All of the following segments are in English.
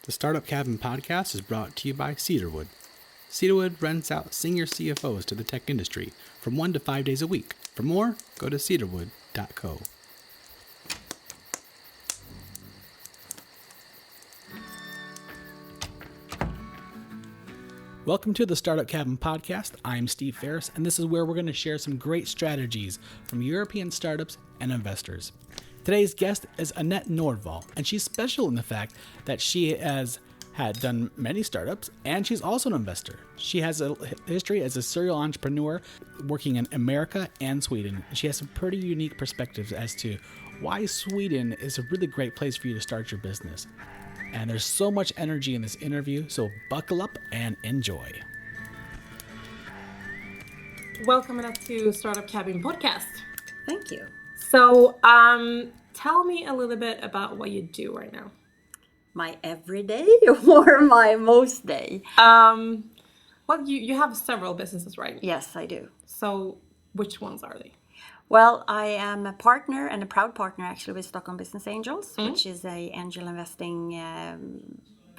The Startup Cabin podcast is brought to you by Cedarwood. Cedarwood rents out senior CFOs to the tech industry from 1 to 5 days a week. For more, go to cedarwood.co. Welcome to the Startup Cabin podcast. I'm Steve Ferris, and this is where we're going to share some great strategies from European startups and investors. Today's guest is Anette Nordval, and she's special in the fact that she had done many startups, and she's also an investor. She has a history as a serial entrepreneur working in America and Sweden. She has some pretty unique perspectives as to why Sweden is a really great place for you to start your business. And there's so much energy in this interview, so buckle up and enjoy. Welcome, Anette, to Startup Cabin podcast. Thank you. So, tell me a little bit about what you do right now. My everyday or my most day? Well, you have several businesses, right? Yes, I do. So, which ones are they? Well, I am a partner and a proud partner actually with Stockholm Business Angels, which is a angel investing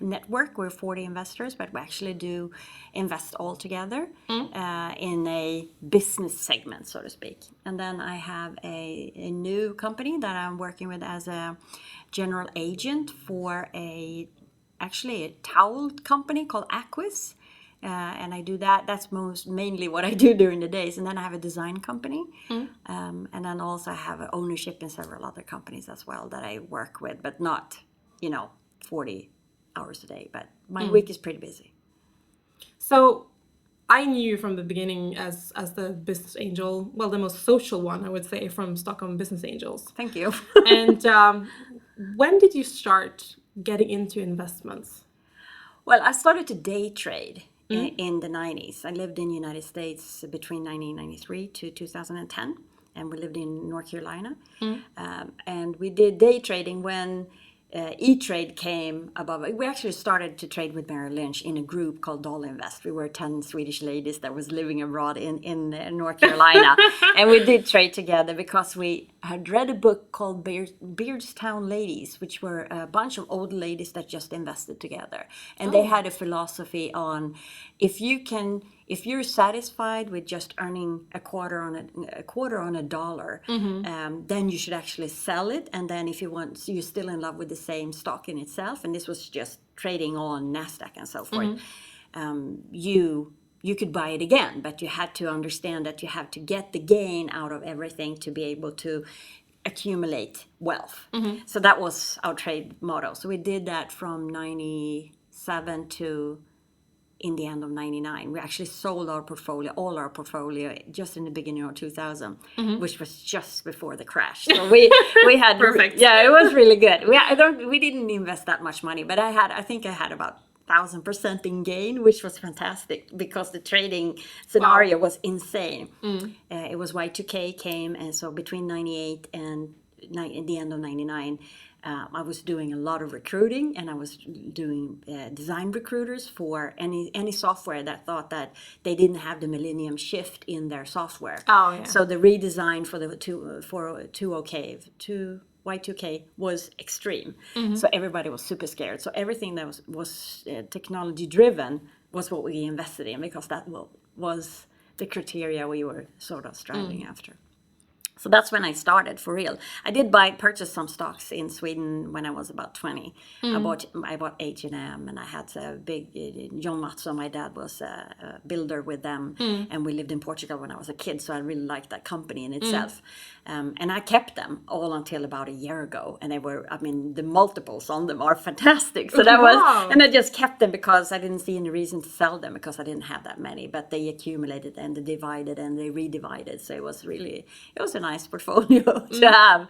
network. We're 40 investors, but we actually do invest all together in a business segment, so to speak. And then I have a new company that I'm working with as a general agent for actually a towel company called AQUIS. And I do that. That's mainly what I do during the days. And then I have a design company. And then also I have ownership in several other companies as well that I work with, but not, 40 hours a day. But my week is pretty busy. So, I knew you from the beginning as the business angel, well, the most social one, I would say, from Stockholm Business Angels. Thank you. And when did you start getting into investments? Well, I started to day trade in the 90s. I lived in the United States between 1993 to 2010, and we lived in North Carolina. And we did day trading when E-Trade came above. We actually started to trade with Merrill Lynch in a group called Dollar Invest. We were 10 Swedish ladies that was living abroad in North Carolina. And we did trade together because we had read a book called Beardstown Ladies, which were a bunch of old ladies that just invested together. And they had a philosophy on if you're satisfied with just earning a quarter on a dollar, then you should actually sell it. And then if you're still in love with the same stock in itself, and this was just trading on NASDAQ and so forth, you could buy it again, but you had to understand that you have to get the gain out of everything to be able to accumulate wealth. So that was our trade motto. So we did that from 97 to in the end of 99. We actually sold all our portfolio just in the beginning of 2000, which was just before the crash. So we had Perfect. Yeah, it was really good. We didn't invest that much money, but I think I had about 1,000% in gain, which was fantastic because the trading scenario was insane. It was Y2K came, and so between 98 and the end of 99, I was doing a lot of recruiting, and I was doing design recruiters for any software that thought that they didn't have the Millennium Shift in their software. Oh, yeah. So the redesign for Y2K was extreme. So everybody was super scared. So everything that was technology driven was what we invested in because that was the criteria we were sort of striving after. So that's when I started for real. I did purchase some stocks in Sweden when I was about 20. I bought H&M, and I had a big John Mattsson. My dad was a builder with them, and we lived in Portugal when I was a kid. So I really liked that company in itself, and I kept them all until about a year ago. And the multiples on them are fantastic. So that was, and I just kept them because I didn't see any reason to sell them because I didn't have that many. But they accumulated and they divided and they redivided. So it was a nice portfolio to have.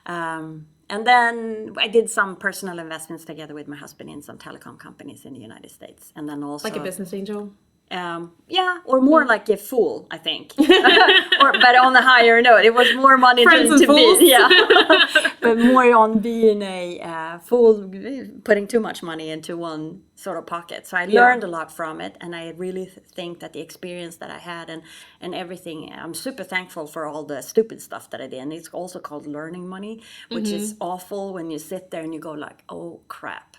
And then I did some personal investments together with my husband in some telecom companies in the United States. And then also... Like a business angel? Or more like a fool, I think. But on a higher note, it was more money Friends and fools. But more on being a fool, putting too much money into one sort of pocket. So I learned a lot from it, and I really think that the experience that I had and everything, I'm super thankful for all the stupid stuff that I did. And it's also called learning money, which is awful when you sit there and you go like, oh crap.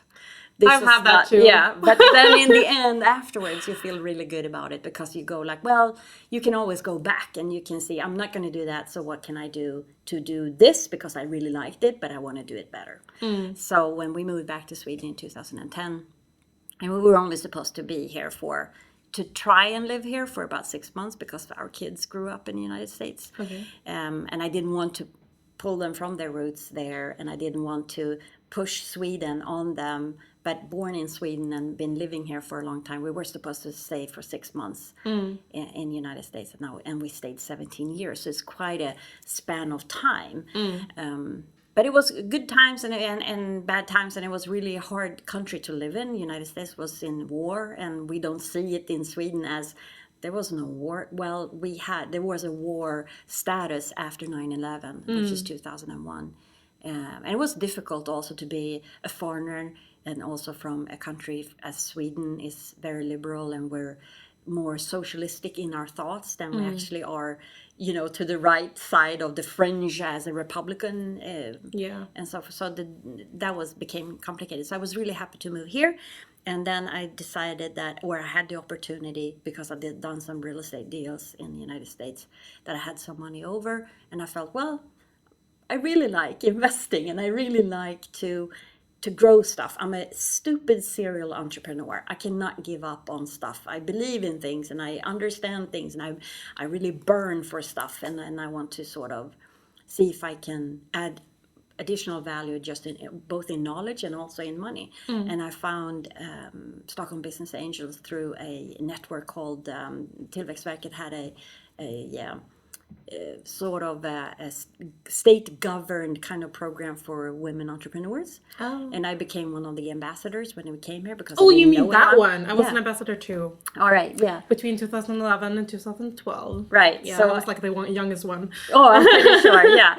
this I've is had that not, too. yeah, but then in the end, afterwards, you feel really good about it because you go like, well, you can always go back and you can see, I'm not going to do that. So what can I do to do this? Because I really liked it, but I want to do it better. So when we moved back to Sweden in 2010, and we were only supposed to be here to try and live here for about 6 months because our kids grew up in the United States. Okay. And I didn't want to pull them from their roots there, and I didn't want to push Sweden on them. But born in Sweden and been living here for a long time, we were supposed to stay for 6 months in the United States, and we stayed 17 years. So it's quite a span of time. But it was good times and bad times, and it was really a hard country to live in. The United States was in war, and we don't see it in Sweden as there was no war. Well, there was a war status after 9/11, which is 2001. And it was difficult also to be a foreigner and also from a country as Sweden is very liberal, and we're more socialistic in our thoughts than we actually are, to the right side of the fringe as a Republican. And so that became complicated. So I was really happy to move here. And then I decided I had the opportunity, because I done some real estate deals in the United States, that I had some money over, and I felt, well, I really like investing, and I really like to grow stuff. I'm a stupid serial entrepreneur. I cannot give up on stuff. I believe in things, and I understand things, and I really burn for stuff, and I want to sort of see if I can add additional value just both in knowledge and also in money. And I found Stockholm Business Angels through a network called Tillväxtverket had a sort of a state-governed kind of program for women entrepreneurs. And I became one of the ambassadors when we came here because you mean that one? I was an ambassador too. All right, yeah. Between 2011 and 2012. Right. Yeah, so I was like the youngest one. Oh, I'm pretty sure, yeah.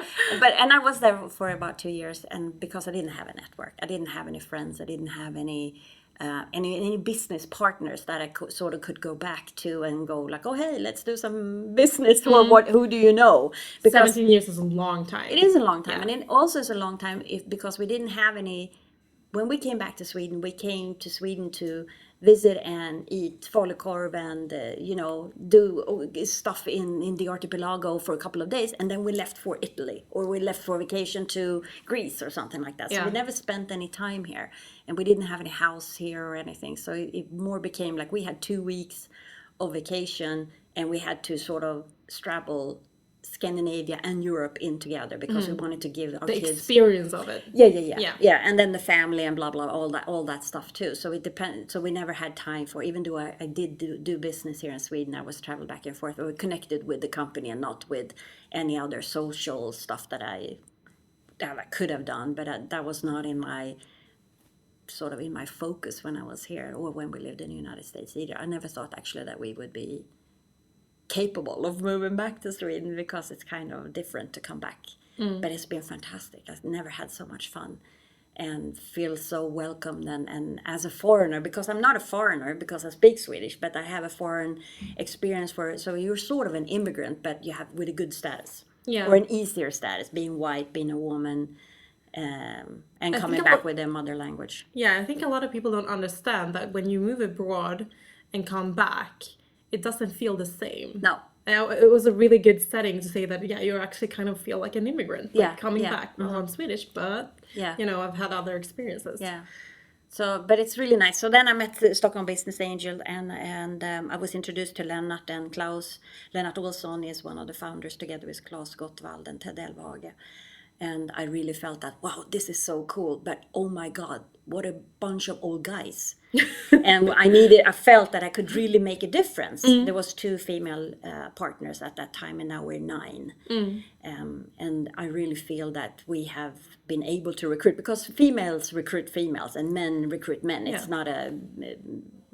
And I was there for about 2 years, and because I didn't have a network, I didn't have any friends, I didn't have any business partners that I could go back to and go like, oh hey, let's do some business. Or who do you know? Because 17 years is a long time. It is a long time, and it also is a long time because we didn't have any. When we came back to Sweden, we came to Sweden to visit and eat falukorv and do stuff in the archipelago for a couple of days, and then we left for Italy, or we left for vacation to Greece or something like that. So we never spent any time here, and we didn't have any house here or anything. So it more became like we had 2 weeks of vacation, and we had to sort of straddle Scandinavia and Europe in together because we wanted to give our the kids experience of it. Yeah, and then the family and blah blah, all that stuff too. So it depends. So we never had time for, even though I did do business here in Sweden, I was travel back and forth. We were connected with the company and not with any other social stuff that I could have done, but that was not in my focus when I was here or when we lived in the United States either. I never thought actually that we would be capable of moving back to Sweden because it's kind of different to come back. But it's been fantastic. I've never had so much fun and feel so welcomed and as a foreigner, because I'm not a foreigner because I speak Swedish, but I have a foreign experience so you're sort of an immigrant, but you have with a good status. Or an easier status, being white, being a woman, and coming back with their mother language. Yeah, I think a lot of people don't understand that when you move abroad and come back, it doesn't feel the same. No. It was a really good setting to say that, you actually kind of feel like an immigrant coming back. Well, I'm Swedish, but, I've had other experiences. Yeah. So, but it's really nice. So then I met the Stockholm Business Angel, and I was introduced to Lennart and Klaus. Lennart Olsson is one of the founders together with Klaus Gottwald and Ted Elvhage. And I really felt that, wow, this is so cool. But oh my God, what a bunch of old guys. And I felt that I could really make a difference. There was 2 female partners at that time, and now we're 9. And I really feel that we have been able to recruit, because females recruit females and men recruit men. It's not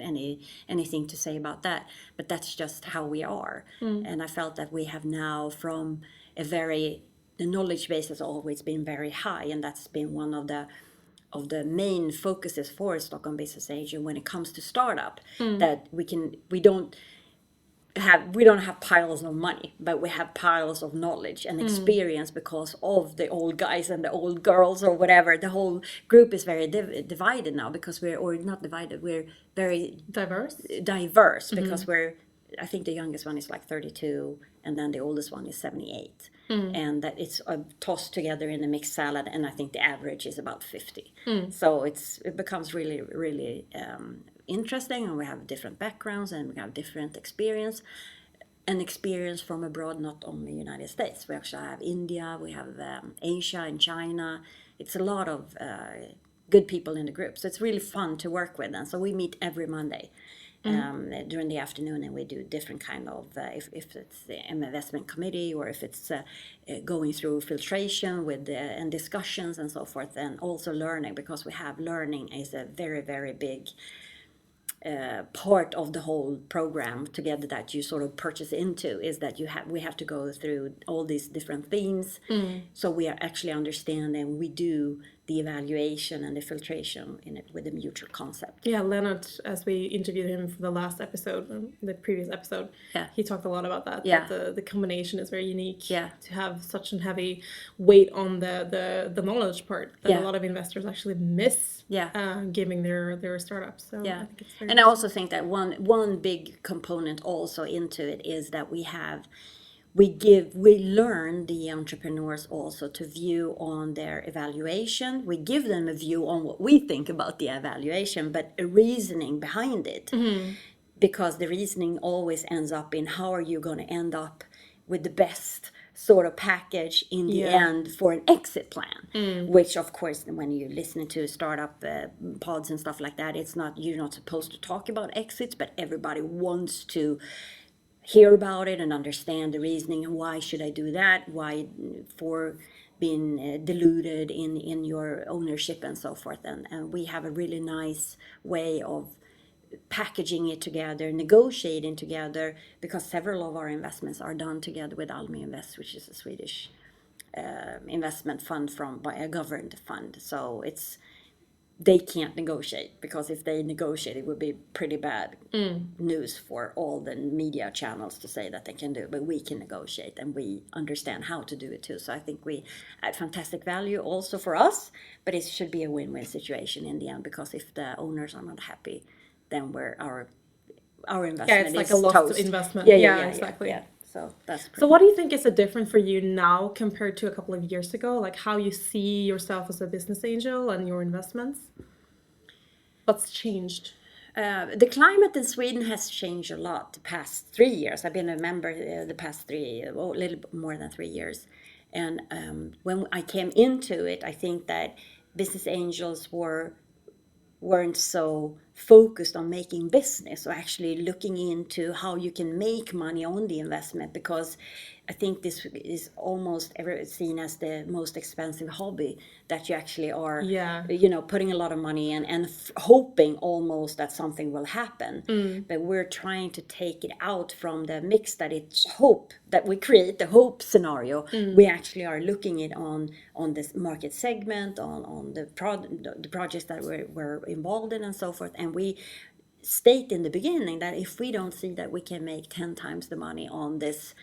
anything to say about that, but that's just how we are. And I felt that we have now from the knowledge base has always been very high, and that's been one of the main focuses for Stockholm Business Angel when it comes to startup. That we don't have piles of money, but we have piles of knowledge and experience because of the old guys and the old girls or whatever. The whole group is very divided now because or not divided, we're very diverse because I think the youngest one is like 32 and then the oldest one is 78. And that it's tossed together in a mixed salad, and I think the average is about 50. So it becomes really, really interesting, and we have different backgrounds and we have different experience from abroad, not only United States. We actually have India, we have Asia and China. It's a lot of good people in the group, so it's really fun to work with. And so we meet every Monday during the afternoon, and we do different kind of if it's an investment committee or if it's going through filtration with and discussions and so forth, and also learning, because we have learning is a very, very big part of the whole program together that you sort of purchase into, is that we have to go through all these different themes. So we are actually understanding, we do the evaluation and the filtration in it with a mutual concept. Yeah, Leonard, as we interviewed him for the last episode, the previous episode, he talked a lot about that. Yeah. That the combination is very unique. Yeah. To have such a heavy weight on the knowledge part that a lot of investors actually miss. Giving their startups. So I think it's very and I also think that one big component also into it is that we learn the entrepreneurs also to view on their evaluation. We give them a view on what we think about the evaluation, but a reasoning behind it. Because the reasoning always ends up in how are you going to end up with the best sort of package in the end for an exit plan, which of course when you listen to startup pods and stuff like that, you're not supposed to talk about exits, but everybody wants to hear about it and understand the reasoning and why should I do that, why for being diluted in your ownership and so forth. And we have a really nice way of packaging it together, negotiating together, because several of our investments are done together with Almi Invest, which is a Swedish investment fund by a governed fund. So they can't negotiate, because if they negotiate, it would be pretty bad news for all the media channels to say that they can do it. But we can negotiate, and we understand how to do it too. So I think we add fantastic value also for us, but it should be a win-win situation in the end, because if the owners are not happy, then our investment it's like is a lost toast. investment. Exactly. Yeah. So that's So what do you think is the difference for you now compared to a couple of years ago? Like how you see yourself as a business angel and your investments? What's changed? The climate in Sweden has changed a lot the past 3 years. I've been a member the past a little bit more than 3 years. And when I came into it, I think that business angels weren't so focused on making business or actually looking into how you can make money on the investment, because I think this is almost ever seen as the most expensive hobby, that you actually are putting a lot of money in and hoping almost that something will happen. But we're trying to take it out from the mix that it's hope, that we create the hope scenario. We actually are looking it on this market segment, on the projects that we're involved in and so forth. And we state in the beginning that if we don't see that we can make 10 times the money on this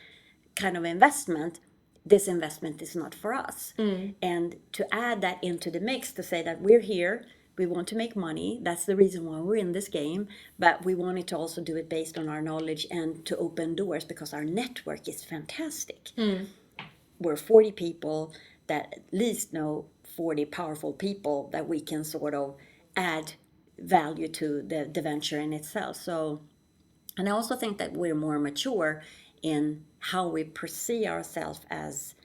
kind of investment, this investment is not for us. And to add that into the mix, to say that we're here, we want to make money, that's the reason why we're in this game, but we wanted to also do it based on our knowledge and to open doors, because our network is fantastic. We're 40 people that at least know 40 powerful people that we can sort of add value to the venture in itself. So, and I also think that we're more mature in how we perceive ourselves as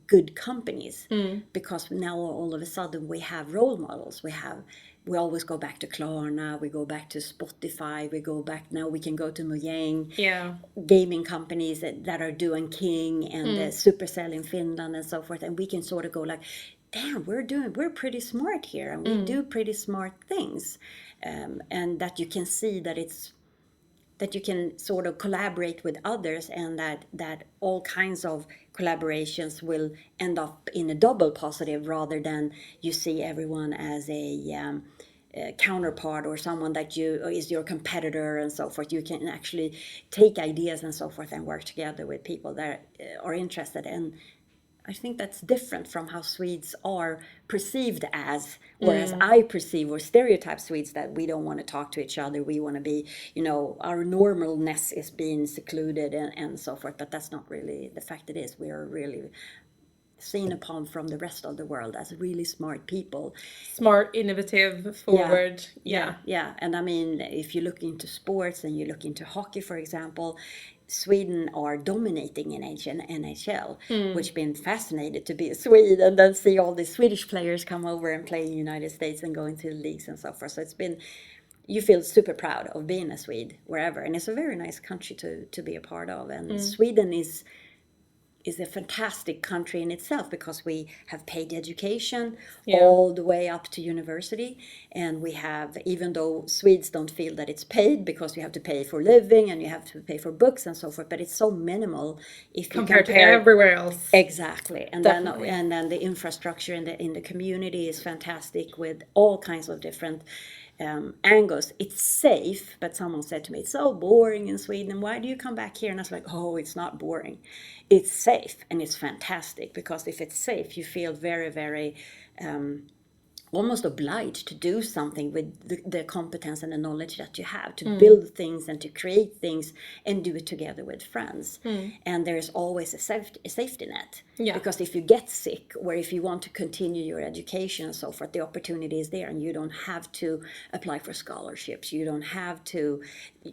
good companies, because now all of a sudden we have role models. We always go back to Klarna, we go back to Spotify, now we can go to Mojang, gaming companies that are doing King and Supercell in Finland and so forth, and we can sort of go like, damn, we're pretty smart here, and we do pretty smart things, and that you can see that you can sort of collaborate with others, and that all kinds of collaborations will end up in a double positive, rather than you see everyone as counterpart or someone that you is your competitor and so forth. You can actually take ideas and so forth and work together with people that are interested. And I think that's different from how Swedes are perceived as, whereas I perceive or stereotype Swedes that we don't want to talk to each other. We want to be, our normalness is being secluded and so forth. But that's not really the fact. It is. We are really seen upon from the rest of the world as really smart people. Smart, innovative, forward. Yeah. And I mean, if you look into sports and you look into hockey, for example, Sweden are dominating in NHL, which been fascinated to be a Swede and then see all the Swedish players come over and play in the United States and go into the leagues and so forth. So you feel super proud of being a Swede wherever. And it's a very nice country to be a part of. And Sweden is a fantastic country in itself because we have paid education all the way up to university. And we have, even though Swedes don't feel that it's paid because you have to pay for living and you have to pay for books and so forth, but it's so minimal if compared to everywhere else. Exactly. And Definitely. then the infrastructure in the community is fantastic with all kinds of different angles. It's safe, but someone said to me, it's so boring in Sweden. Why do you come back here? And I was like, oh, it's not boring. It's safe and it's fantastic, because if it's safe, you feel very, very almost obliged to do something with the competence and the knowledge that you have to build things and to create things and do it together with friends. And there's always a safety net. Because if you get sick or if you want to continue your education and so forth, the opportunity is there, and you don't have to apply for scholarships. You don't have to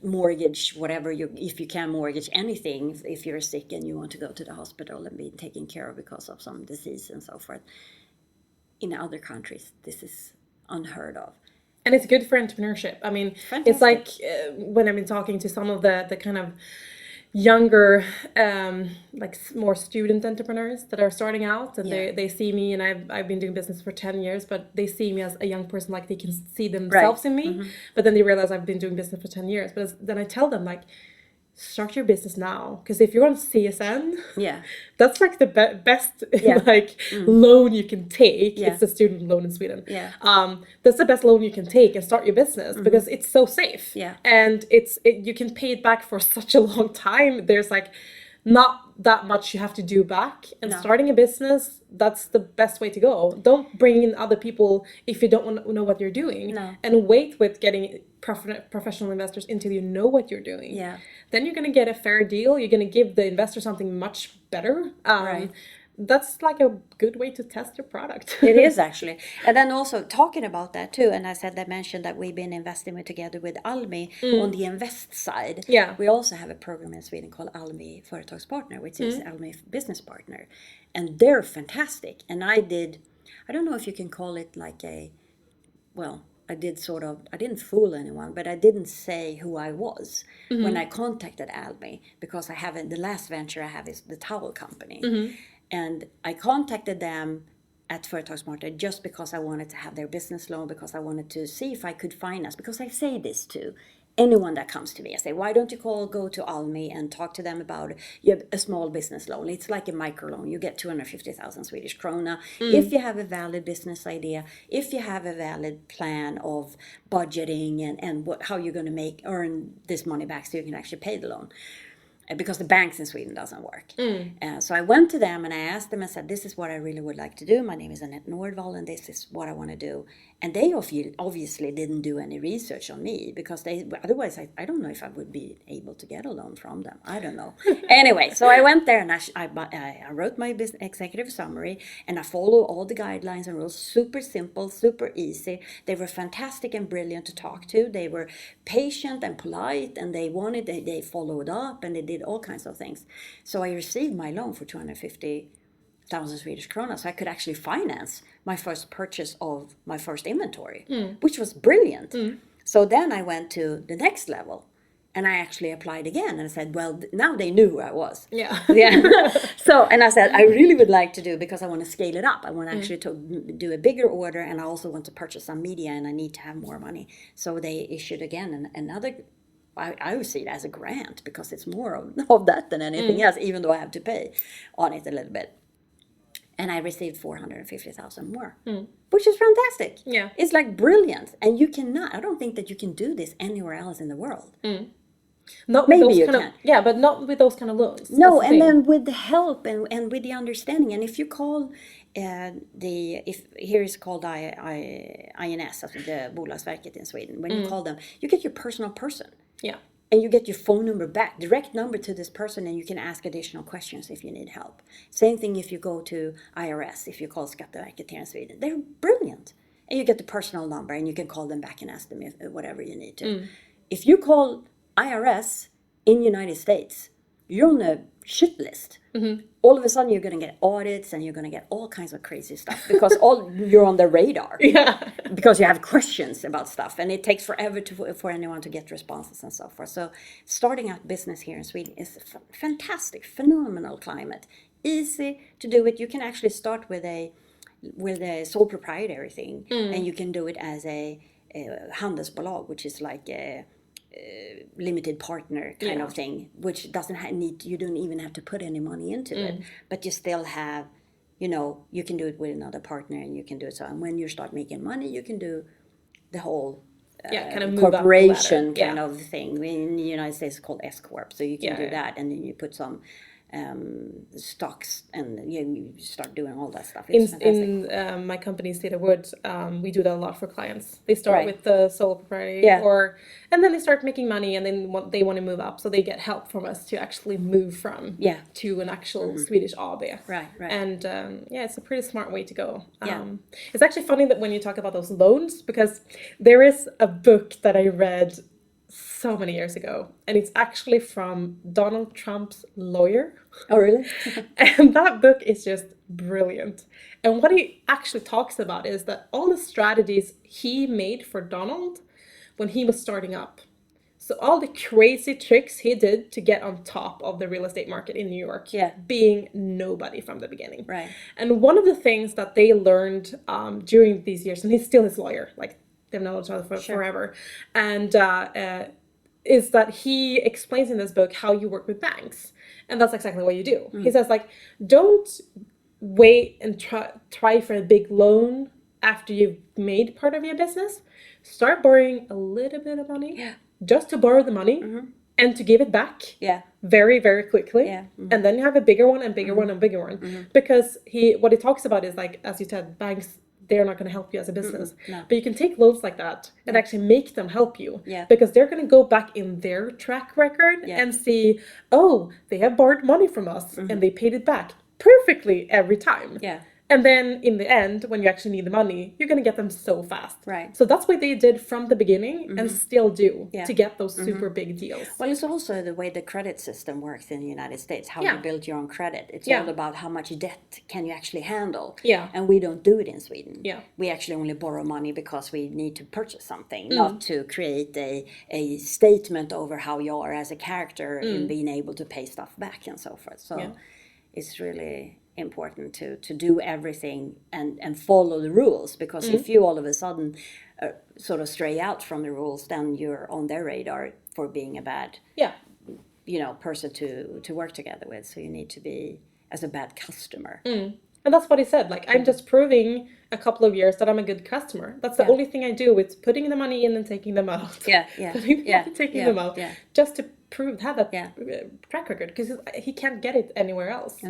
mortgage whatever if you can mortgage anything if you're sick and you want to go to the hospital and be taken care of because of some disease and so forth. In other countries, this is unheard of. And it's good for entrepreneurship. I mean, Fantastic. It's like when I've been talking to some of the kind of younger, like more student entrepreneurs that are starting out, and they see me, and I've been doing business for 10 years, but they see me as a young person, like they can see themselves in me, but then they realize I've been doing business for 10 years. But then I tell them, like, start your business now, because if you're on CSN, that's like the best like loan you can take. It's the student loan in Sweden. That's the best loan you can take and start your business, because it's so safe. And you can pay it back for such a long time. There's like not that much you have to do back, and starting a business, that's the best way to go. Don't bring in other people if you don't know what you're doing, and wait with getting professional investors until you know what you're doing. Then you're going to get a fair deal. You're going to give the investor something much better. That's like a good way to test your product. It is, actually. And then also talking about that too, and I mentioned that we've been investing together with Almi on the invest side. We also have a program in Sweden called Almi Företagspartner, which is Almi Business Partner. And they're fantastic. And I don't know if you can call it like I didn't fool anyone, but I didn't say who I was when I contacted Almi, because the last venture I have is the towel company. And I contacted them at Företagspartner just because I wanted to have their business loan, because I wanted to see if I could finance, because I say this to anyone that comes to me. I say, why don't you go to Almi and talk to them about a small business loan? It's like a microloan. You get 250,000 Swedish krona. If you have a valid business idea, if you have a valid plan of budgeting and how you're going to earn this money back so you can actually pay the loan. Because the banks in Sweden doesn't work. So I went to them and I asked them and said, this is what I really would like to do. My name is Anette Nordvall and this is what I want to do. And they obviously didn't do any research on me, because otherwise I don't know if I would be able to get a loan from them. I don't know. Anyway, so I went there and I wrote my executive summary, and I followed all the guidelines and rules. Super simple, super easy. They were fantastic and brilliant to talk to. They were patient and polite, and they followed up, and they did all kinds of things. So I received my loan for 250,000 Swedish krona, so I could actually finance my first purchase of my first inventory, which was brilliant. So then I went to the next level, and I actually applied again, and I said, well, now they knew who I was. So, and I said, I really would like to do, because I want to scale it up. I want actually to do a bigger order, and I also want to purchase some media, and I need to have more money. So they issued again another. I would see it as a grant, because it's more of that than anything else, even though I have to pay on it a little bit. and I received 450,000 more, which is fantastic. Yeah. It's like brilliant. And you cannot, I don't think that you can do this anywhere else in the world. Not Maybe with those you kind can. of, yeah, but not with those kind of loans. No, That's the and thing. then with the help and with the understanding, and if you call here is called INS, alltså the Bolagsverket in Sweden. When you call them, you get your personal person. Yeah. And you get your phone number back, direct number to this person, and you can ask additional questions if you need help. Same thing if you go to IRS, if you call Skatteverket here in Sweden. They're brilliant. And you get the personal number, and you can call them back and ask them if, whatever you need to. If you call IRS in United States, you're on a shit list. All of a sudden, you're going to get audits, and you're going to get all kinds of crazy stuff because you're on the radar. Yeah. Because you have questions about stuff, and it takes forever for anyone to get responses and so forth. So starting out business here in Sweden is a fantastic, phenomenal climate. Easy to do it. You can actually start with a sole proprietary thing, and you can do it as a handelsbolag, which is like a limited partner kind of thing, which doesn't you don't even have to put any money into it, but you still have, you can do it with another partner, and you can do it. So, and when you start making money, you can do the whole kind of move up the corporation ladder. kind of thing. In the United States, it's called S corp. So you can do that, and then you put some stocks, and you start doing all that stuff. It's In my company, Cedar Wood, we do that a lot for clients. They start with the sole proprietor, and then they start making money, and then they want to move up, so they get help from us to actually move from to an actual Swedish AB. Right. And it's a pretty smart way to go. It's actually funny that when you talk about those loans, because there is a book that I read so many years ago, and it's actually from Donald Trump's lawyer. Oh, really? And that book is just brilliant. And what he actually talks about is that all the strategies he made for Donald when he was starting up. So all the crazy tricks he did to get on top of the real estate market in New York, being nobody from the beginning. Right. And one of the things that they learned during these years, and he's still his lawyer, like they've known each other for forever, and is that he explains in this book how you work with banks. And that's exactly what you do. He says, like, don't wait and try for a big loan after you've made part of your business. Start borrowing a little bit of money just to borrow the money and to give it back very, very quickly. And then you have a bigger one and bigger one and bigger one. Because what he talks about is, like, as you said, banks, they're not going to help you as a business. No. But you can take loans like that and actually make them help you. Because they're going to go back in their track record and see, oh, they have borrowed money from us and they paid it back perfectly every time. And then in the end, when you actually need the money, you're going to get them so fast. Right. So that's what they did from the beginning and still do to get those super big deals. Well, it's also the way the credit system works in the United States, how you build your own credit. It's all about how much debt can you actually handle. And we don't do it in Sweden. We actually only borrow money because we need to purchase something, not to create a statement over how you are as a character in being able to pay stuff back and so forth. So it's really important to do everything and follow the rules, because if you all of a sudden sort of stray out from the rules, then you're on their radar for being a bad person to work together with. So you need to be as a bad customer. And that's what he said, like, I'm just proving a couple of years that I'm a good customer. That's the only thing I do, with putting the money in and taking them out. Putting the money, taking them out, just to have that track record, because he can't get it anywhere else.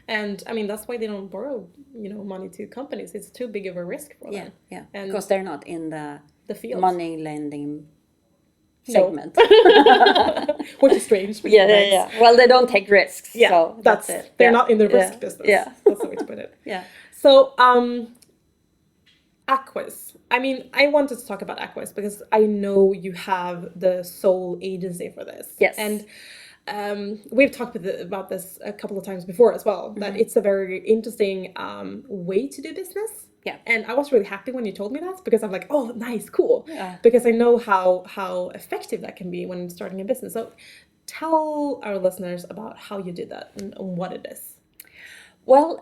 And I mean, that's why they don't borrow money to companies. It's too big of a risk for them. And because they're not in the field money lending segment. Which is strange. Well, they don't take risks. So that's it. They're not in the risk business. That's the way to put it. So AQUIS. I mean, I wanted to talk about AQUIS because I know you have the sole agency for this. And we've talked about this a couple of times before as well, that it's a very interesting way to do business. And I was really happy when you told me that, because I'm like, oh, nice, cool. Because I know how effective that can be when starting a business. So tell our listeners about how you did that and what it is. Well,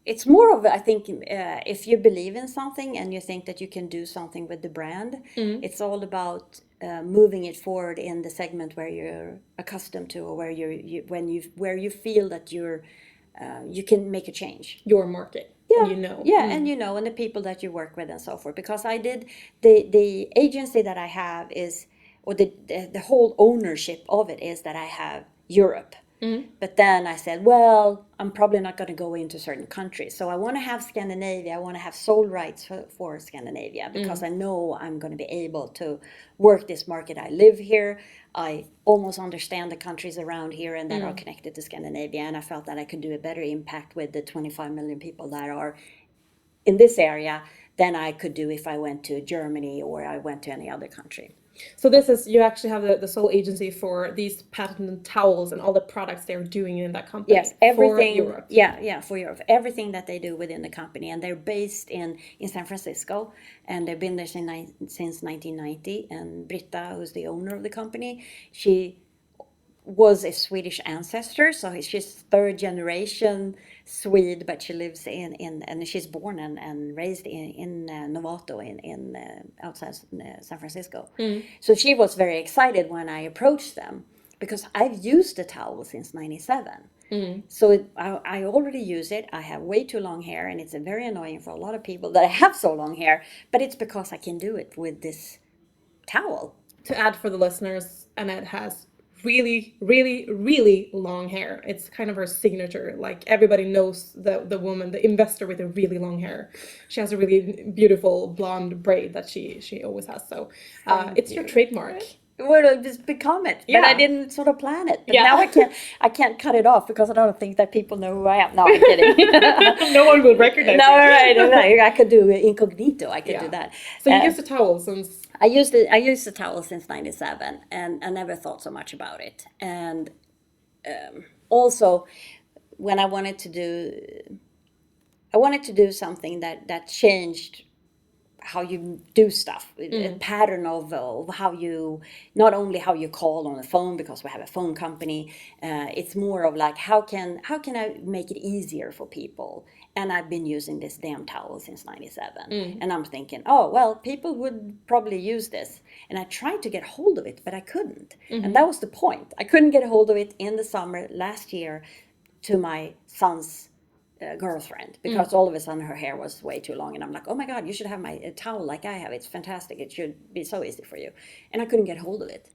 it's more of, I think, if you believe in something and you think that you can do something with the brand, it's all about moving it forward in the segment where you're accustomed to, or where you feel that you're you can make a change. Your market. Yeah, And you know. yeah, and and the people that you work with and so forth. Because I did the agency that I have is, or the whole ownership of it is that I have Europe. But then I said, well, I'm probably not going to go into certain countries. So I want to have Scandinavia. I want to have sole rights for Scandinavia because I know I'm going to be able to work this market. I live here. I almost understand the countries around here and that are connected to Scandinavia. And I felt that I could do a better impact with the 25 million people that are in this area than I could do if I went to Germany or I went to any other country. So this is, you actually have the sole agency for these patented towels and all the products they're doing in that company. Yes, everything. For Europe. Yeah, for Europe. Everything that they do within the company, and they're based in San Francisco, and they've been there since 1990. And Britta, who's the owner of the company, she was a Swedish ancestor, so she's third generation Swede, but she lives in and she's born and raised in Novato in outside San Francisco. So she was very excited when I approached them because I've used the towel since '97. So I already use it. I have way too long hair, and it's very annoying for a lot of people that I have so long hair, but it's because I can do it with this towel. To add for the listeners, Annette has really, really, really long hair. It's kind of her signature. Like everybody knows the woman, the investor with the really long hair. She has a really beautiful blonde braid that she always has. So it's your trademark. Well, just become it, but I didn't sort of plan it. But now I can't cut it off because I don't think that people know who I am. No, I'm kidding. No one will recognize No, you. right. I could do incognito. I could do that. So you used the towel since... I used the towel since '97, and I never thought so much about it. And also, when I wanted to do something that changed how you do stuff, a pattern of how you, not only how you call on the phone, because we have a phone company, it's more of like, how can I make it easier for people? And I've been using this damn towel since '97. And I'm thinking, oh, well, people would probably use this. And I tried to get hold of it, but I couldn't. And that was the point. I couldn't get a hold of it in the summer last year to my son's girlfriend, because all of a sudden her hair was way too long, and I'm like, oh my god, you should have my towel like I have. It's fantastic. It should be so easy for you. And I couldn't get hold of it.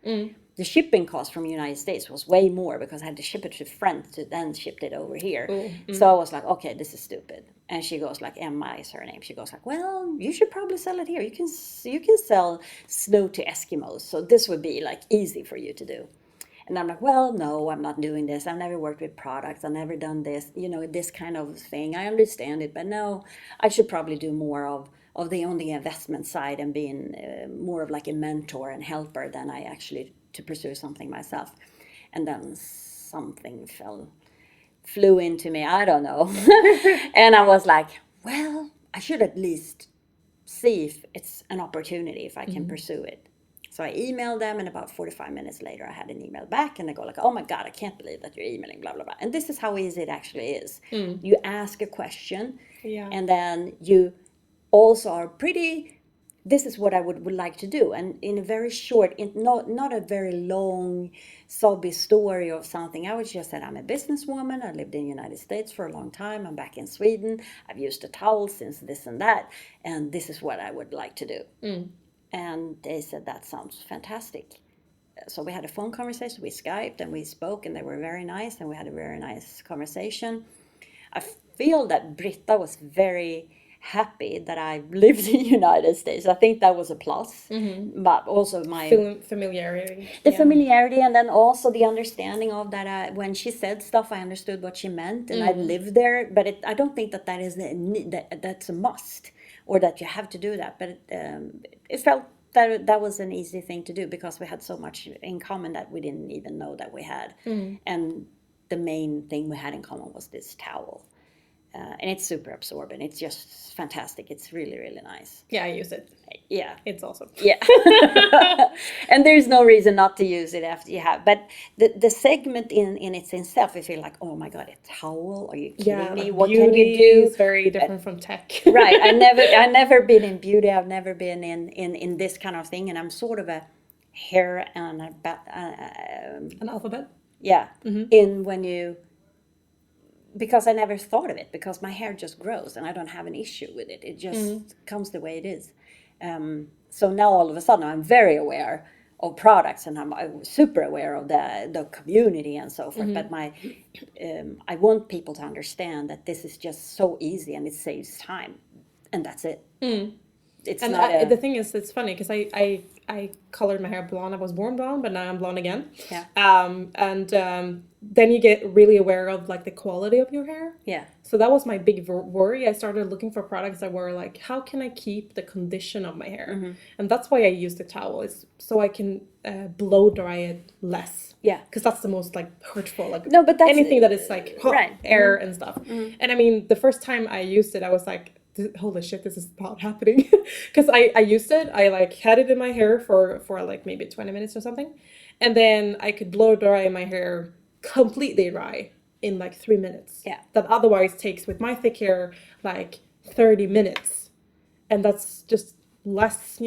The shipping cost from the United States was way more because I had to ship it to friends to then ship it over here. So I was like, okay, this is stupid. And she goes like, Emma is her name. She goes like, well, you should probably sell it here. You can sell snow to Eskimos, so this would be like easy for you to do. And I'm like, well, no, I'm not doing this. I've never worked with products. I've never done this, this kind of thing. I understand it, but no, I should probably do more of on the investment side and being more of like a mentor and helper than I actually to pursue something myself. And then something flew into me. I don't know. And I was like, well, I should at least see if it's an opportunity, if I can pursue it. So I emailed them, and about 45 minutes later, I had an email back, and they go like, oh my God, I can't believe that you're emailing, blah, blah, blah. And this is how easy it actually is. You ask a question, and then you also are this is what I would like to do. And in a very short, not a very long, sobby story of something, I would just say, I'm a businesswoman. I lived in the United States for a long time. I'm back in Sweden. I've used a towel since this and that. And this is what I would like to do. And they said, that sounds fantastic. So we had a phone conversation, we Skyped and we spoke, and they were very nice, and we had a very nice conversation. I feel that Britta was very happy that I lived in the United States. I think that was a plus, but also my familiarity. The familiarity, and then also the understanding of that when she said stuff, I understood what she meant, and I lived there. But I don't think that is that's a must, or that you have to do that. But it felt that was an easy thing to do because we had so much in common that we didn't even know that we had. And the main thing we had in common was this towel. And it's super absorbent. It's just fantastic. It's really, really nice. Yeah, I use it. Yeah. It's awesome. Yeah. And there's no reason not to use it after you have. But the segment in itself, I feel like, oh my God, a towel? Are you kidding me? What can you do? It's very different from tech. Right. I never been in beauty. I've never been in this kind of thing. And I'm sort of a hair and an alphabet? Yeah. In when you because I never thought of it, because my hair just grows and I don't have an issue with it. It just comes the way it is. So now all of a sudden I'm very aware of products, and I'm super aware of the community and so forth. But I want people to understand that this is just so easy and it saves time, and that's it. It's And not the thing is, it's funny because I colored my hair blonde. I was born blonde, but now I'm blonde again. Yeah. Then you get really aware of like the quality of your hair. Yeah. So that was my big worry. I started looking for products that were like, how can I keep the condition of my hair? And that's why I use the towel. It's so I can blow dry it less. Yeah. Because that's the most like hurtful. Like No, but that's anything that is like hot right. air and stuff. And I mean, the first time I used it, I was like, holy shit, this is not happening. Because I used it, I like had it in my hair for like maybe 20 minutes or something, and then I could blow dry my hair completely dry in like 3 minutes. Yeah. That otherwise takes, with my thick hair, like 30 minutes, and that's just less,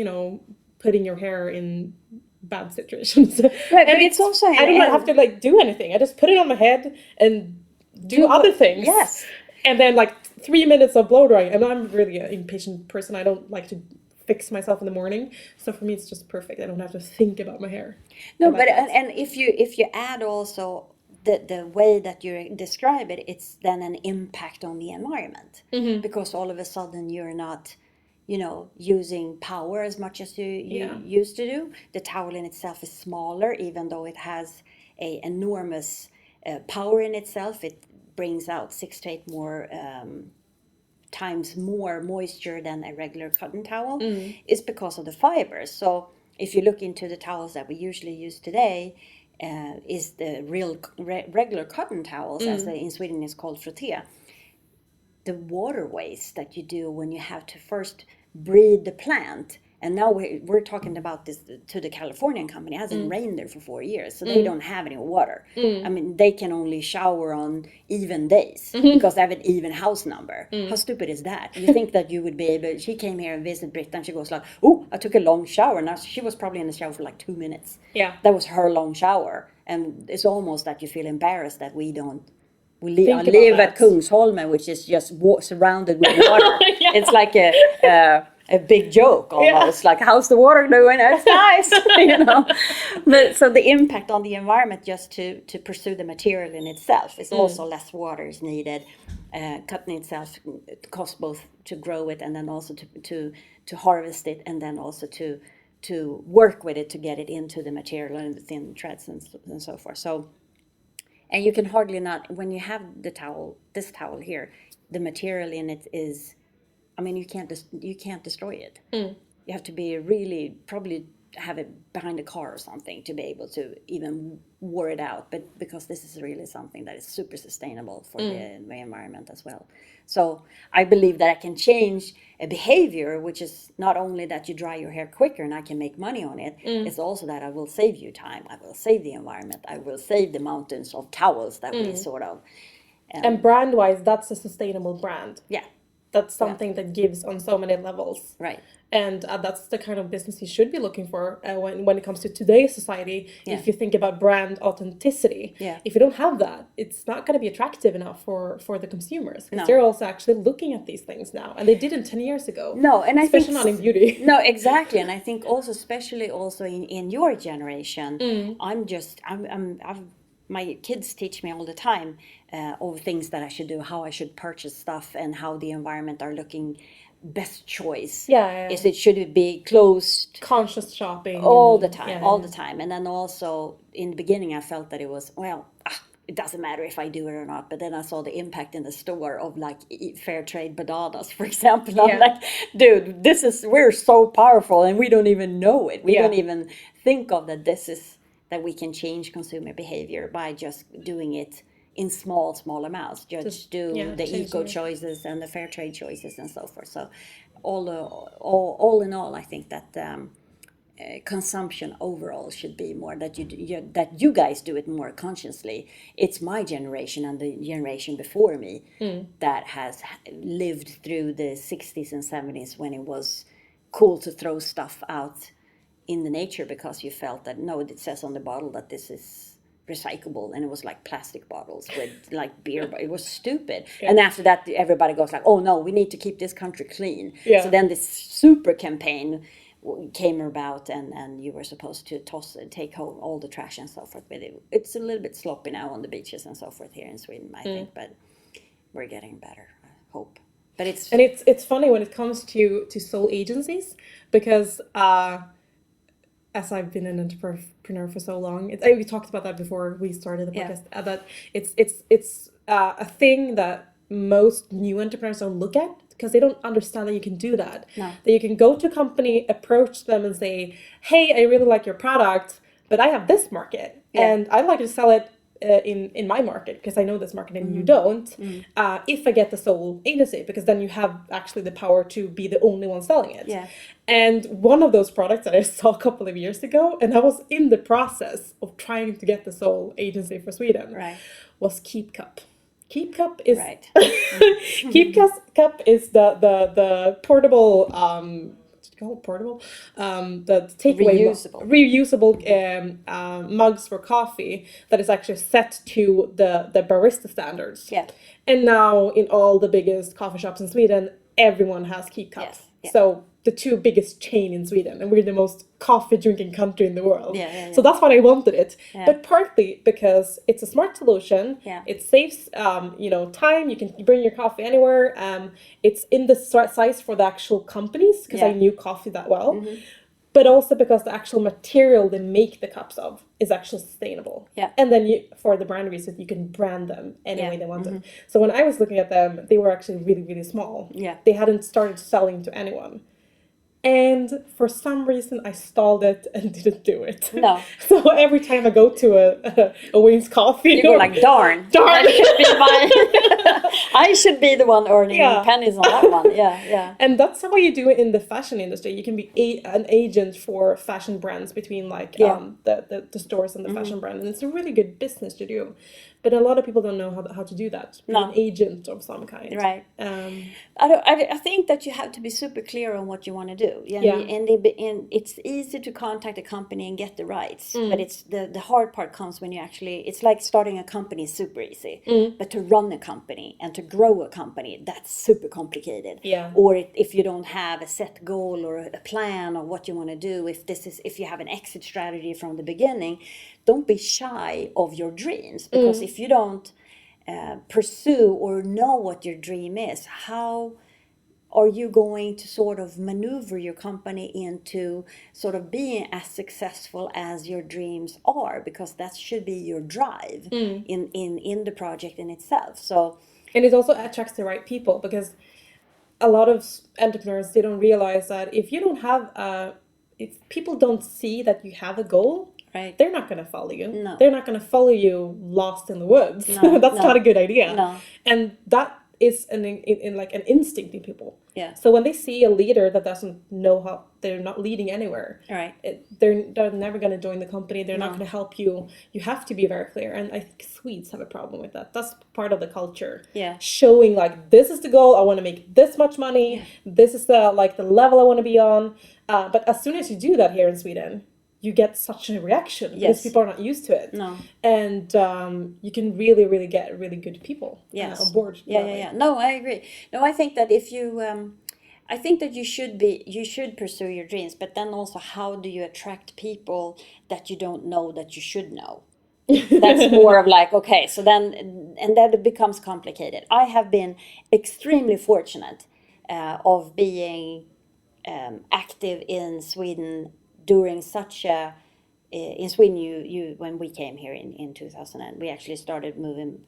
putting your hair in bad situations. Right, but it's also I don't have to like do anything. I just put it on my head and do other things. Yes. And then like 3 minutes of blow drying. And I'm really an impatient person. I don't like to fix myself in the morning. So for me, it's just perfect. I don't have to think about my hair. No, like but that. and if you add also the way that you describe it, it's then an impact on the environment, because all of a sudden you're not, using power as much as you used to do. The towel in itself is smaller, even though it has a enormous power in itself. It brings out 6 to 8 more times more moisture than a regular cotton towel. It's because of the fibers. So if you look into the towels that we usually use today, is the real regular cotton towels, as in Sweden is called frotté. The water waste that you do when you have to first breed the plant. And now we're talking about this to the Californian company. It hasn't rained there for 4 years, so they don't have any water. I mean, they can only shower on even days because they have an even house number. How stupid is that? You think that you would be able... She came here and visited Britta, and she goes like, oh, I took a long shower. Now she was probably in the shower for like 2 minutes. Yeah. That was her long shower. And it's almost that you feel embarrassed that we don't... I live at Kungsholmen, which is just surrounded with water. Yeah. It's like a big joke almost. Like, how's the water doing? It's nice, But so the impact on the environment, just to pursue the material in itself, is also less water is needed. Cotton itself costs both to grow it and then also to harvest it, and then also to work with it to get it into the material and the thin threads and so forth. So. And you can hardly not, when you have this towel here, the material in it is, I mean, you can't destroy it. You have to be really, probably have it behind a car or something to be able to even wear it out. But because this is really something that is super sustainable for the environment as well. So I believe that I can change a behavior, which is not only that you dry your hair quicker and I can make money on it, it's also that I will save you time. I will save the environment. I will save the mountains of towels that we sort of... and brand-wise, that's a sustainable brand. Yeah. That's something that gives on so many levels. Right. And that's the kind of business you should be looking for when it comes to today's society. Yeah. If you think about brand authenticity, if you don't have that, it's not going to be attractive enough for the consumers. Because they're also actually looking at these things now, and they didn't 10 years ago. No, and I especially think not in beauty. No, exactly, and I think also, especially also in your generation, my kids teach me all the time of things that I should do, how I should purchase stuff, and how the environment are looking. Best choice should it be closed, conscious shopping all the time. And then also in the beginning I felt that it was it doesn't matter if I do it or not, but then I saw the impact in the store of like fair trade bananas, for example. I'm like, dude, we're so powerful and we don't even know it. We don't even think of that we can change consumer behavior by just doing it in small amounts. Just do the eco choices and the fair trade choices and so forth. So all in all, I think that consumption overall should be more that you guys do it more consciously. It's my generation and the generation before me that has lived through the 60s and 70s when it was cool to throw stuff out in the nature because you felt that it says on the bottle that this is recyclable, and it was like plastic bottles with like beer. It was stupid. And after that, everybody goes like, "Oh no, we need to keep this country clean." So then this super campaign came about, and you were supposed to take home all the trash and so forth. But it's a little bit sloppy now on the beaches and so forth here in Sweden, I think. But we're getting better, I hope. But it's funny when it comes to sole agencies, because as I've been an entrepreneur for so long, we talked about that before we started the podcast. That it's a thing that most new entrepreneurs don't look at, because they don't understand that you can do that. No. That you can go to a company, approach them, and say, "Hey, I really like your product, but I have this market, and I'd like to sell it in my market because I know this market and you don't. If I get the sole agency, because then you have actually the power to be the only one selling it." Yeah. And one of those products that I saw a couple of years ago, and I was in the process of trying to get the sole agency for Sweden, was Keep Cup. Keep Cup is Keep Cup is the portable portable the takeaway reusable mugs for coffee that is actually set to the barista standards. And now in all the biggest coffee shops in Sweden, everyone has Keep Cup. So the two biggest chain in Sweden, and we're the most coffee drinking country in the world. So that's why I wanted it. But partly because it's a smart solution. It saves time. You can bring your coffee anywhere. It's in the size for the actual companies, because I knew coffee that well. But also because the actual material they make the cups of is actually sustainable. And then for the brand reasons, you can brand them any way they want them. So when I was looking at them, they were actually really, really small. They hadn't started selling to anyone. And for some reason, I stalled it and didn't do it. No. So every time I go to a Wayne's Coffee, you go like, darn. That should be mine. I should be the one earning pennies on that one. And that's how you do it in the fashion industry. You can be an agent for fashion brands between the stores and the fashion brand. And it's a really good business to do. But a lot of people don't know how to do that. Be an agent of some kind. Right. I think that you have to be super clear on what you want to do. And it's easy to contact a company and get the rights. But it's the hard part comes when you actually, it's like starting a company is super easy. But to run a company and to grow a company, that's super complicated. Or if you don't have a set goal or a plan of what you want to do, if you have an exit strategy from the beginning, don't be shy of your dreams, because if you don't pursue or know what your dream is, how are you going to sort of maneuver your company into sort of being as successful as your dreams are? Because that should be your drive in the project in itself. So, and it also attracts the right people, because a lot of entrepreneurs, they don't realize that if you don't have if people don't see that you have a goal, they're not going to follow you. No. They're not going to follow you lost in the woods. No, That's not a good idea. No. And that is an instinct in people. Yeah. So when they see a leader that doesn't know how, they're not leading anywhere. They're never going to join the company. They're not going to help you. You have to be very clear. And I think Swedes have a problem with that. That's part of the culture. Showing like, this is the goal. I want to make this much money. This is the level I want to be on. But as soon as you do that here in Sweden, you get such a reaction because people are not used to it. And you can really, really get really good people on board. No, I agree. No, I think that if you, I think that you should pursue your dreams, but then also, how do you attract people that you don't know that you should know? That's more of like, okay, so then, and then it becomes complicated. I have been extremely fortunate of being active in Sweden during such a in Sweden, you when we came here in 2000, and we actually started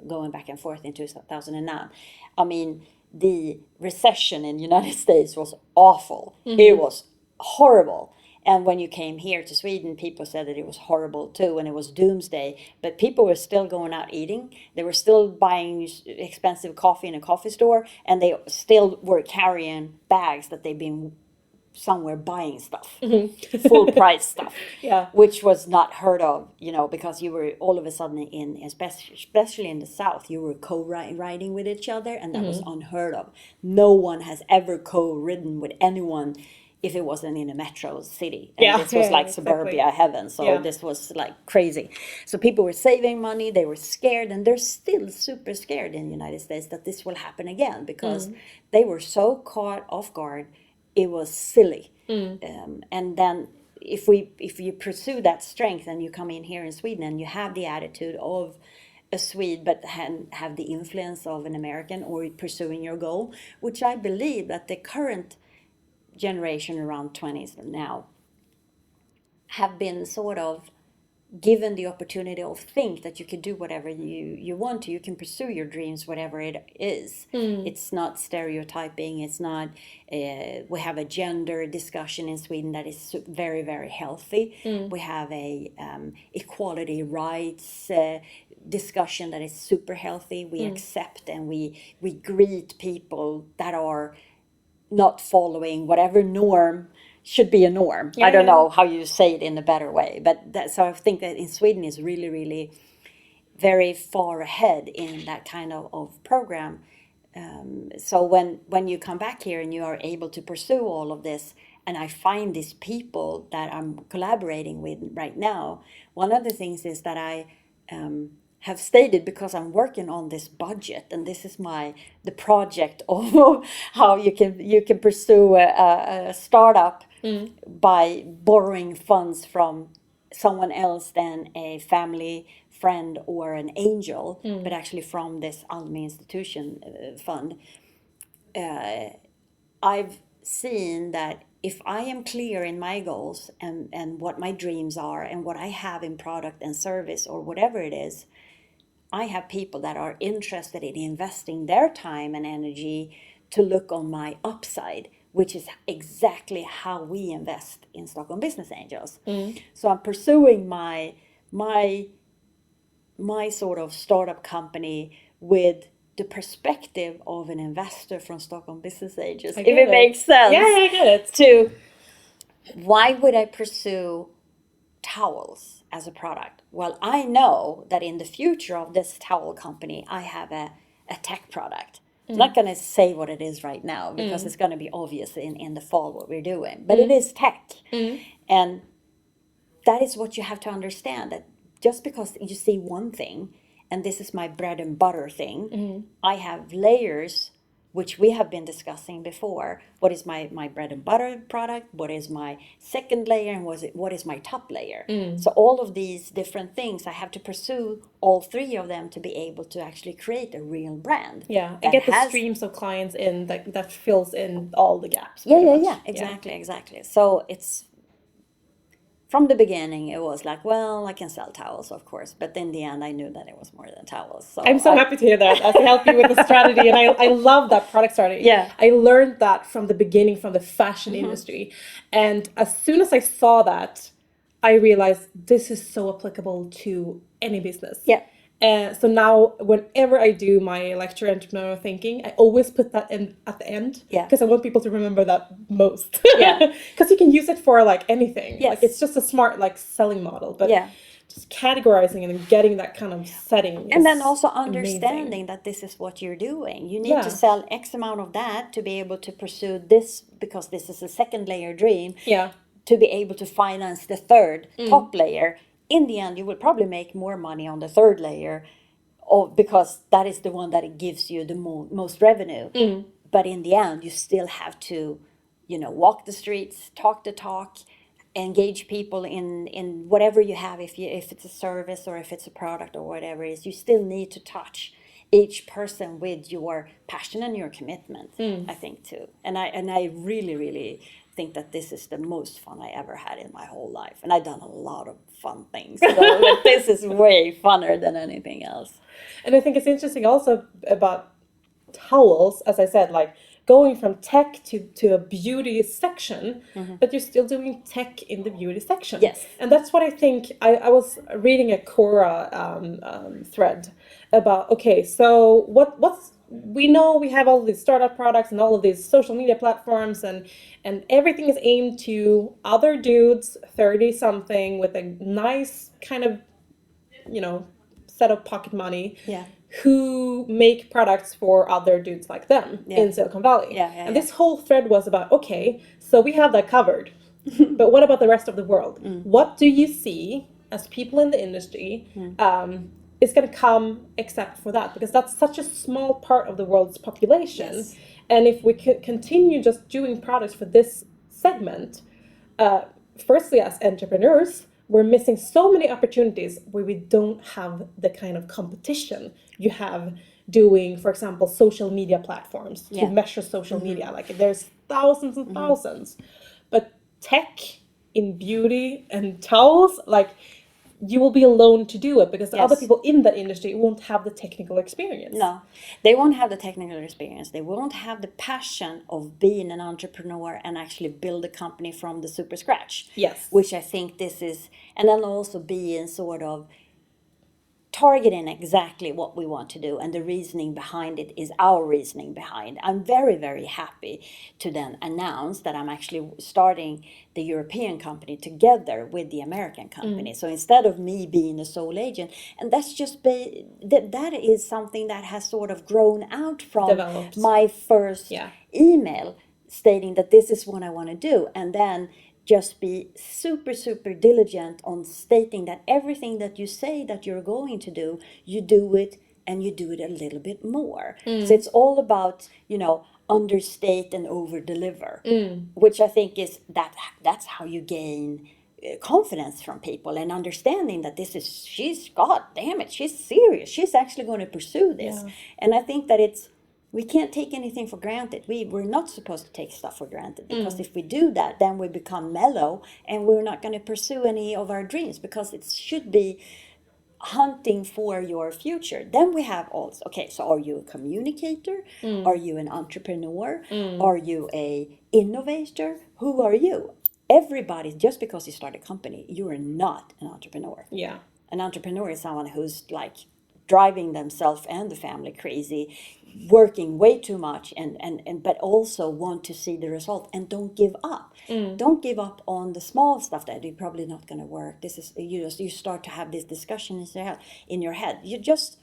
going back and forth in 2009. I mean, the recession in the United States was awful. It was horrible. And when you came here to Sweden, people said that it was horrible too, and it was doomsday. But people were still going out eating. They were still buying expensive coffee in a coffee store, and they still were carrying bags that they've been somewhere buying stuff, full price stuff, which was not heard of, because you were all of a sudden especially in the South, you were co-riding with each other, and that was unheard of. No one has ever co-ridden with anyone if it wasn't in a metro city. And this was yeah, like exactly. suburbia heaven. So Yeah. this was like crazy. So people were saving money, they were scared, and they're still super scared in the United States that this will happen again because they were so caught off guard. It was silly. And then if you pursue that strength and you come in here in Sweden and you have the attitude of a Swede but have the influence of an American, or pursuing your goal, which I believe that the current generation around 20s now have been sort of given the opportunity of think that you can do whatever you want to. You can pursue your dreams, whatever it is. It's not stereotyping. It's not, we have a gender discussion in Sweden that is very, very healthy. We have a equality rights discussion that is super healthy. We accept and we greet people that are not following whatever norm should be a norm. I don't know how you say it in a better way, but so I think that in Sweden is really, really very far ahead in that kind of program. So when you come back here and you are able to pursue all of this, and I find these people that I'm collaborating with right now, one of the things is that I have stated, because I'm working on this budget, and this is the project of how you can pursue a startup by borrowing funds from someone else than a family friend or an angel, but actually from this Almi institution fund. I've seen that if I am clear in my goals and what my dreams are and what I have in product and service or whatever it is, I have people that are interested in investing their time and energy to look on my upside, which is exactly how we invest in Stockholm Business Angels. So I'm pursuing my sort of startup company with the perspective of an investor from Stockholm Business Angels, if it makes sense. Yeah, I get it. To why would I pursue towels as a product? Well, I know that in the future of this towel company, I have a tech product. I'm not going to say what it is right now because it's going to be obvious in the fall what we're doing, but it is tech. And that is what you have to understand, that just because you see one thing, and this is my bread and butter thing, I have layers which we have been discussing before. What is my bread and butter product? What is my second layer? And what is my top layer? So all of these different things, I have to pursue all three of them to be able to actually create a real brand. Yeah, and get the streams of clients in that fills in all the gaps. Yeah, exactly. So it's, from the beginning, it was like, well, I can sell towels, of course. But in the end, I knew that it was more than towels. So I'm so happy to hear that. I can help you with the strategy. And I love that product strategy. Yeah. I learned that from the beginning, from the fashion industry. And as soon as I saw that, I realized this is so applicable to any business. Yeah. So now, whenever I do my lecture entrepreneurial thinking, I always put that in at the end. Yeah. Because I want people to remember that most. Yeah. Because you can use it for like anything. Yes. Like it's just a smart like selling model. But Yeah. just categorizing and then getting that kind of setting. And then also amazing. Understanding that this is what you're doing. You need to sell X amount of that to be able to pursue this, because this is a second layer dream. Yeah. To be able to finance the third top layer. In the end, you will probably make more money on the third layer, because that is the one that it gives you the most revenue. But in the end, you still have to, walk the streets, talk the talk, engage people in whatever you have. If it's a service or if it's a product or whatever it is, you still need to touch each person with your passion and your commitment. I think too, and I really, really think that this is the most fun I ever had in my whole life, and I've done a lot of fun things. So this is way funner than anything else. And I think it's interesting also about towels, as I said, like going from tech to a beauty section, but you're still doing tech in the beauty section. Yes. And that's what I think. I was reading a Quora thread about, okay, so what's we know we have all these startup products and all of these social media platforms, and everything is aimed to other dudes 30 something with a nice kind of set of pocket money. Yeah. who make products for other dudes like them in Silicon Valley. And this whole thread was about, okay, so we have that covered. But what about the rest of the world? What do you see as people in the industry is going to come except for that? Because that's such a small part of the world's population. And if we could continue just doing products for this segment, firstly, as entrepreneurs, we're missing so many opportunities where we don't have the kind of competition you have doing, for example, social media platforms to measure social media. Like there's thousands and thousands. But tech in beauty and towels, like you will be alone to do it because the other people in that industry won't have the technical experience. No, they won't have the technical experience. They won't have the passion of being an entrepreneur and actually build a company from the super scratch. Yes. Which I think this is, and then also being sort of targeting exactly what we want to do, and the reasoning behind it is our reasoning behind. I'm very, very happy to then announce that I'm actually starting the European company together with the American company. So instead of me being the sole agent, and that's just that is something that has sort of grown out from my first email stating that this is what I want to do, and then just be super, super diligent on stating that everything that you say that you're going to do, you do it, and you do it a little bit more. So it's all about, understate and over deliver, which I think is that's how you gain confidence from people, and understanding that God damn it, she's serious. She's actually going to pursue this. And I think that we can't take anything for granted. We're not supposed to take stuff for granted, because if we do that, then we become mellow and we're not going to pursue any of our dreams, because it should be hunting for your future. Then we have also, okay, so are you a communicator? Are you an entrepreneur? Are you a innovator? Who are you? Everybody, just because you start a company, you are not an entrepreneur. Yeah. An entrepreneur is someone who's like driving themselves and the family crazy, working way too much, and but also want to see the result and don't give up. Don't give up on the small stuff that you're probably not going to work. This is you start to have this discussion in your head. You just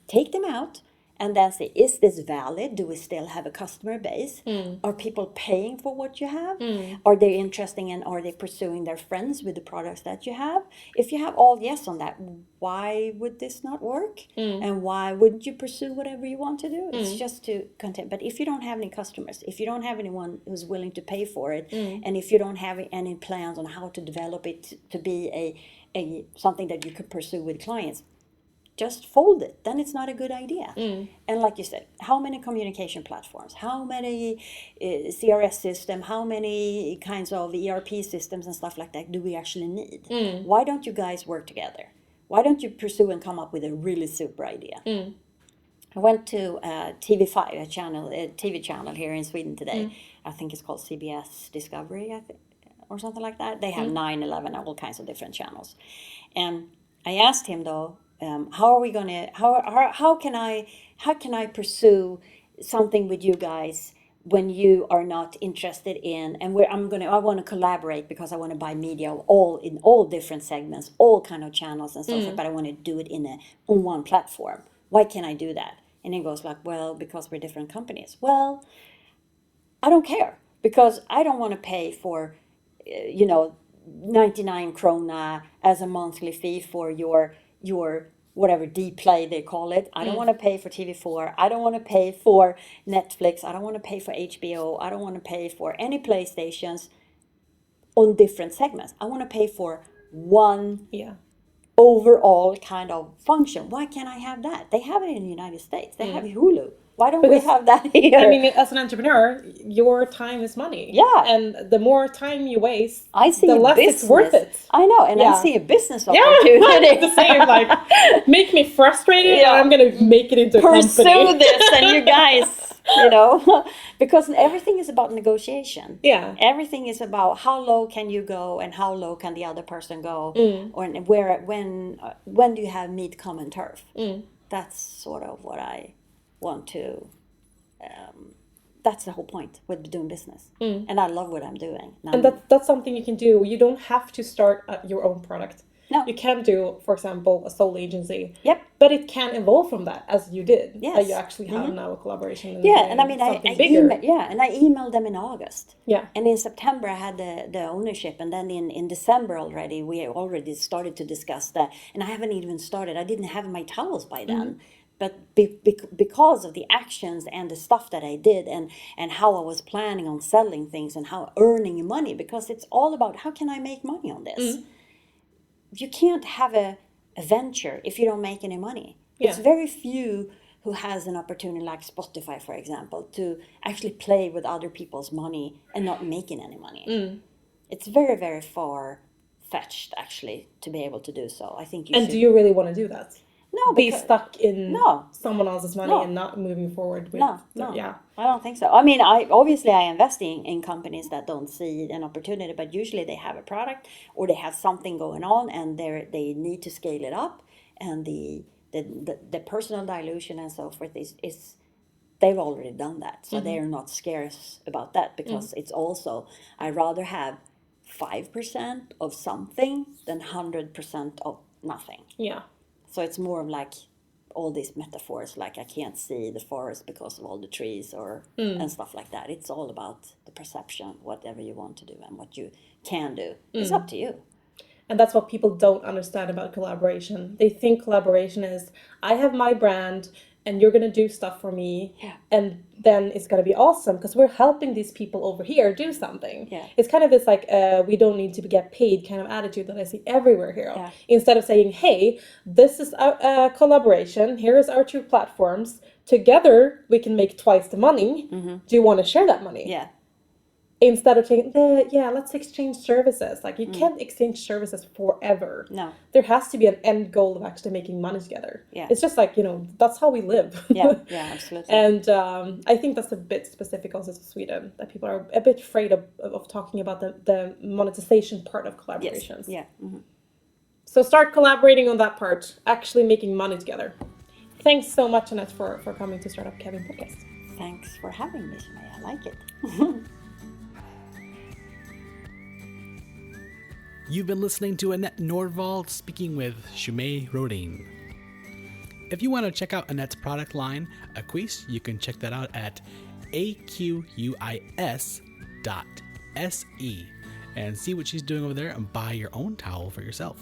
take them out and then say, is this valid? Do we still have a customer base? Are people paying for what you have? Are they interested in, are they pursuing their friends with the products that you have? If you have all yes on that, why would this not work? And why wouldn't you pursue whatever you want to do? It's just to content. But if you don't have any customers, if you don't have anyone who's willing to pay for it, and if you don't have any plans on how to develop it to be a something that you could pursue with clients, just fold it. Then it's not a good idea. And like you said, how many communication platforms, how many CRS system, how many kinds of ERP systems and stuff like that do we actually need? Why don't you guys work together? Why don't you pursue and come up with a really super idea? I went to TV5, a TV channel here in Sweden today. I think it's called CBS Discovery, or something like that. They have 9, 11, all kinds of different channels. And I asked him though, how can I pursue something with you guys when you are not interested in, and I want to collaborate because I want to buy media in all different segments, all kind of channels and stuff, but I want to do it on one platform. Why can't I do that? And he goes like, well, because we're different companies. Well, I don't care, because I don't want to pay for 99 krona as a monthly fee for your whatever Dplay they call it. I don't want to pay for TV4. I don't want to pay for Netflix. I don't want to pay for HBO. I don't want to pay for any PlayStations on different segments. I want to pay for one overall kind of function. Why can't I have that? They have it in the United States. They have Hulu. Why don't we have that here? I mean, as an entrepreneur, your time is money. Yeah. And the more time you waste, the less it's worth it. I know, and I see a business opportunity. Yeah, the same, like, make me frustrated, and I'm going to make it into a company. Pursue this, and you guys, because everything is about negotiation. Yeah. Everything is about how low can you go and how low can the other person go, or when do you have meet common turf? That's sort of what I want to, that's the whole point with doing business. And I love what I'm doing. And that's something you can do. You don't have to start your own product. No. You can't do, for example, a sole agency. Yep. But it can evolve from that, as you did. Yes. That you actually have now a collaboration. And And I mean, something bigger. and I emailed them in August. Yeah. And in September, I had the ownership. And then in December already, we already started to discuss that. And I haven't even started. I didn't have my towels by then. But because of the actions and the stuff that I did and how I was planning on selling things and how earning money, because it's all about how can I make money on this? You can't have a venture if you don't make any money. Yeah. It's very few who has an opportunity like Spotify, for example, to actually play with other people's money and not making any money. It's very, very far-fetched, actually, to be able to do so. I think you should. And do you really want to do that? No, be because stuck in No. someone else's money No. and not moving forward with No. yeah. I don't think so. I mean, I invest in companies that don't see an opportunity, but usually they have a product or they have something going on and they need to scale it up, and the personal dilution and so forth is they've already done that, so they're not scarce about that, because it's also, I rather have 5% of something than 100% of nothing. Yeah. So it's more of like all these metaphors, like I can't see the forest because of all the trees and stuff like that. It's all about the perception, whatever you want to do and what you can do. It's up to you. And that's what people don't understand about collaboration. They think collaboration is, I have my brand and you're going to do stuff for me. Yeah. And then it's going to be awesome because we're helping these people over here do something. Yeah. It's kind of this like, we don't need to get paid kind of attitude that I see everywhere here. Yeah. Instead of saying, hey, this is a collaboration. Here is our 2 platforms. Together, we can make twice the money. Do you want to share that money? Yeah. Instead of saying, let's exchange services. Like, you can't exchange services forever. No. There has to be an end goal of actually making money together. Yeah. It's just like, that's how we live. Yeah, absolutely. And I think that's a bit specific also to Sweden, that people are a bit afraid of talking about the monetization part of collaborations. Yes. Yeah. So start collaborating on that part, actually making money together. Thanks so much, Anette, for coming to Startup Cabin Podcast. Thanks for having me, Shmei. I like it. You've been listening to Anette Nordvald speaking with Shmei Rhodin. If you want to check out Annette's product line, AQUIS, you can check that out at AQUIS.se and see what she's doing over there and buy your own towel for yourself.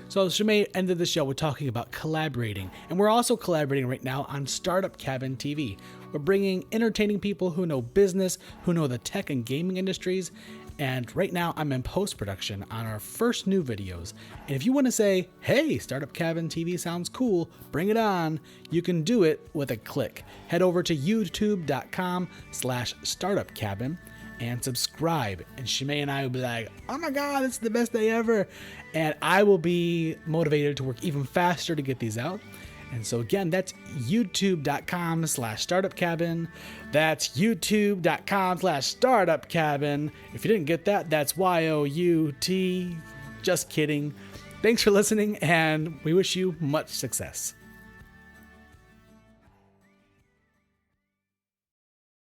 So Shmei ended the show with talking about collaborating, and we're also collaborating right now on Startup Cabin TV. We're bringing entertaining people who know business, who know the tech and gaming industries, and right now I'm in post-production on our first new videos. And if you want to say, hey, Startup Cabin TV sounds cool, bring it on, you can do it with a click. Head over to youtube.com/startupcabin and subscribe. And Shmei and I will be like, oh my God, it's the best day ever. And I will be motivated to work even faster to get these out. And so again, that's youtube.com/startupcabin. That's youtube.com/startupcabin. If you didn't get that, that's YOUT. Just kidding. Thanks for listening, and we wish you much success.